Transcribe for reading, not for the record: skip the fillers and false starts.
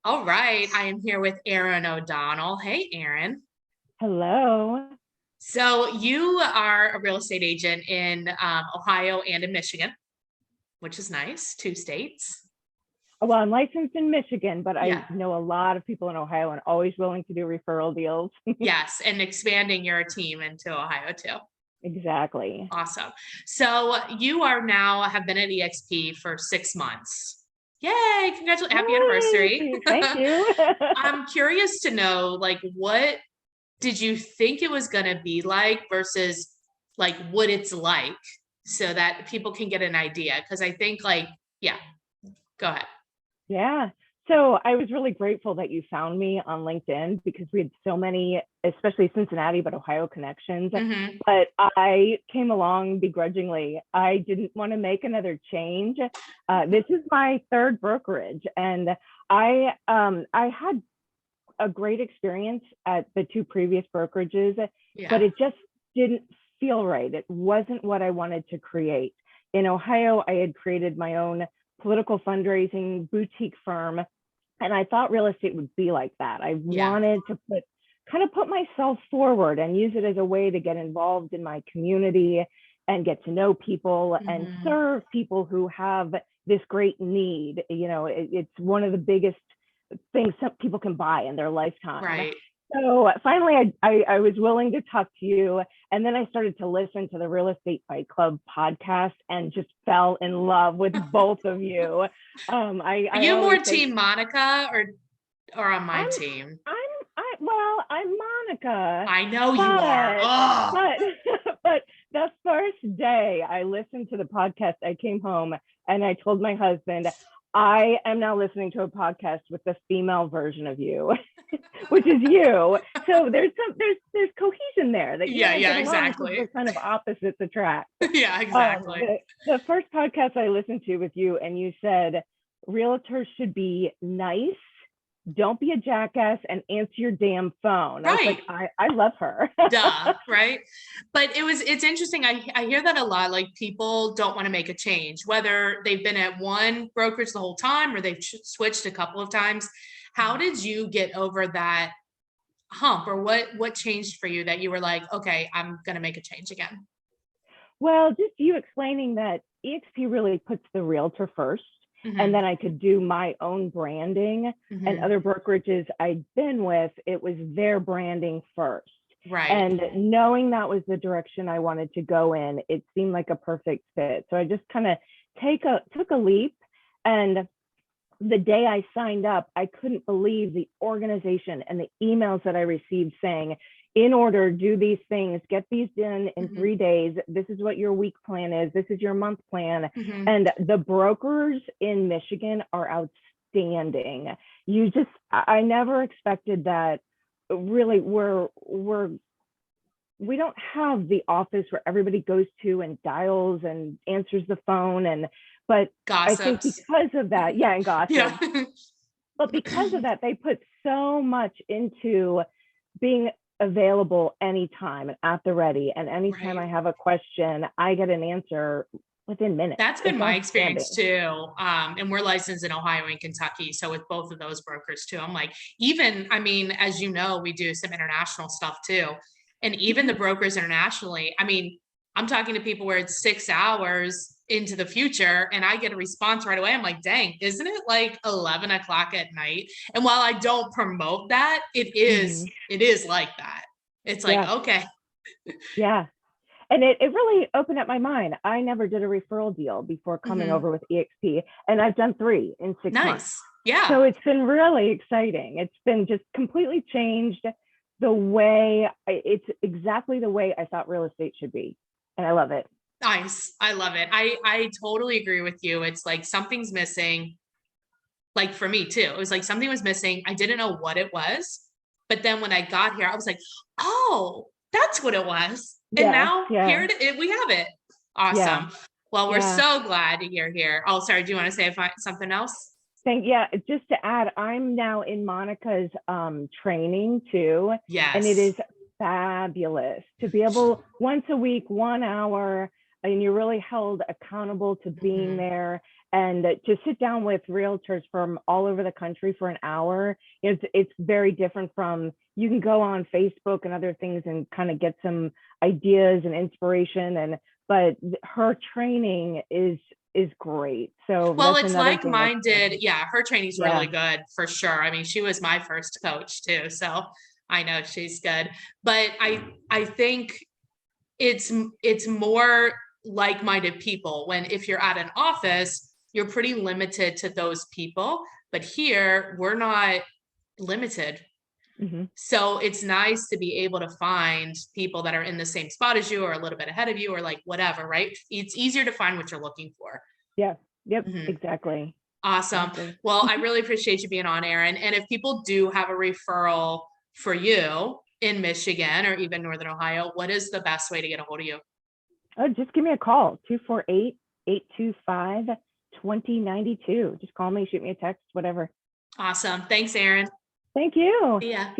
All right, I am here with Erin O'Donnell. Hey, Erin. Hello. So you are a real estate agent in Ohio and in Michigan, which is nice, two states. Well, I'm licensed in Michigan, but I Yeah, know a lot of people in Ohio and always willing to do referral deals. yes, and expanding your team into Ohio too. Exactly. Awesome. So you are now have been at eXp for 6 months. Yay, congratulations, happy anniversary. Yay! Thank you. I'm curious to know, like, what did you think it was going to be like versus like what it's like so that people can get an idea? Because I think, like, yeah, go ahead. Yeah. So I was really grateful that you found me on LinkedIn because we had so many, especially Cincinnati, but Ohio connections. Mm-hmm. But I came along begrudgingly. I didn't want to make another change. This is my third brokerage, and I had a great experience at the two previous brokerages, but Yeah. it just didn't feel right. It wasn't what I wanted to create. In Ohio, I had created my own political fundraising boutique firm, and I thought real estate would be like that. I Yeah. wanted to put myself forward and use it as a way to get involved in my community and get to know people and Mm-hmm. serve people who have this great need. It's one of the biggest things some people can buy in their lifetime. Right. So finally, I was willing to talk to you. And then I started to listen to the Real Estate Fight Club podcast and just fell in love with both of you. Are I you more always say, team Monica or on my I'm, team? I'm Monica, I know you are. but, Oh, but the first day I listened to the podcast, I came home and I told my husband, I am now listening to a podcast with the female version of you, which is you. So there's cohesion there that you and yeah, I yeah, get along because exactly. we're kind of opposites attract. Yeah, exactly. The first podcast I listened to with you, and you said realtors should be nice, don't be a jackass, and answer your damn phone. I was Right. like, I love her. Duh, right? But it's interesting. I hear that a lot. Like people don't want to make a change, whether they've been at one brokerage the whole time or they've switched a couple of times. How did you get over that hump, or what changed for you that you were like, okay, I'm gonna make a change again? Well, just you explaining that eXp really puts the realtor first, and Mm-hmm. then I could do my own branding. And Mm-hmm. other brokerages I'd been with, it was their branding first. Right. And knowing that was the direction I wanted to go in, it seemed like a perfect fit. So I just kind of took a leap. And the day I signed up, I couldn't believe the organization and the emails that I received saying, in order, do these things, get these done in Mm-hmm. 3 days. This is what your week plan is. This is your month plan. Mm-hmm. And the brokers in Michigan are outstanding. I never expected that. Really, we don't have the office where everybody goes to and dials and answers the phone. But I think Gossips. because of that, yeah, and Yeah. gossip, but because of that, they put so much into being available anytime and at the ready. And anytime Right. I have a question, I get an answer within minutes. That's been It's my experience outstanding. too. And we're licensed in Ohio and Kentucky. So with both of those brokers too, I'm like, even, I mean, as you know, we do some international stuff too. And even the Mhm. brokers internationally, I mean, I'm talking to people where it's 6 hours into the future and I get a response right away. I'm like, dang, isn't it like 11 o'clock at night? And while I don't promote that, Mhm. it is like that. It's like, Yeah. okay, Yeah. And it really opened up my mind. I never did a referral deal before coming mhm, over with EXP, and I've done three in 6 months. nice. Yeah. So it's been really exciting. It's been just completely changed the way it's exactly the way I thought real estate should be. And I love it. Nice. I love it. I totally agree with you. It's like something's missing. Like for me too. It was like something was missing. I didn't know what it was. But then when I got here, I was like, oh, that's what it was. And Yeah. now here Yeah. we have it. Yeah. Awesome. Well, we're Yeah. so glad you're here. Oh, sorry. Do you want to say something else? Yeah, just to add, I'm now in Monica's training too, and it Yes. is fabulous to be able once a week, 1 hour, and you're really held accountable to being Mhm. there. And to sit down with realtors from all over the country for an hour, it's very different from, you can go on Facebook and other things and kind of get some ideas and inspiration, but her training is great. So Well, that's it's another thing that's like-minded. Yeah, her training's yeah. really good for sure. I mean, she was my first coach too, so I know she's good. But I think it's more like-minded people. When if you're at an office, you're pretty limited to those people, but here we're not limited. Mhm. So it's nice to be able to find people that are in the same spot as you or a little bit ahead of you or like whatever, right? It's easier to find what you're looking for. Yeah. Yep. Mhm. Exactly. Awesome. Exactly. Well, I really appreciate you being on, Erin. And if people do have a referral for you in Michigan or even Northern Ohio, what is the best way to get a hold of you? Oh, just give me a call, 248-825-2092. Just call me, shoot me a text, whatever. Awesome. Thanks, Erin. Thank you. See ya. See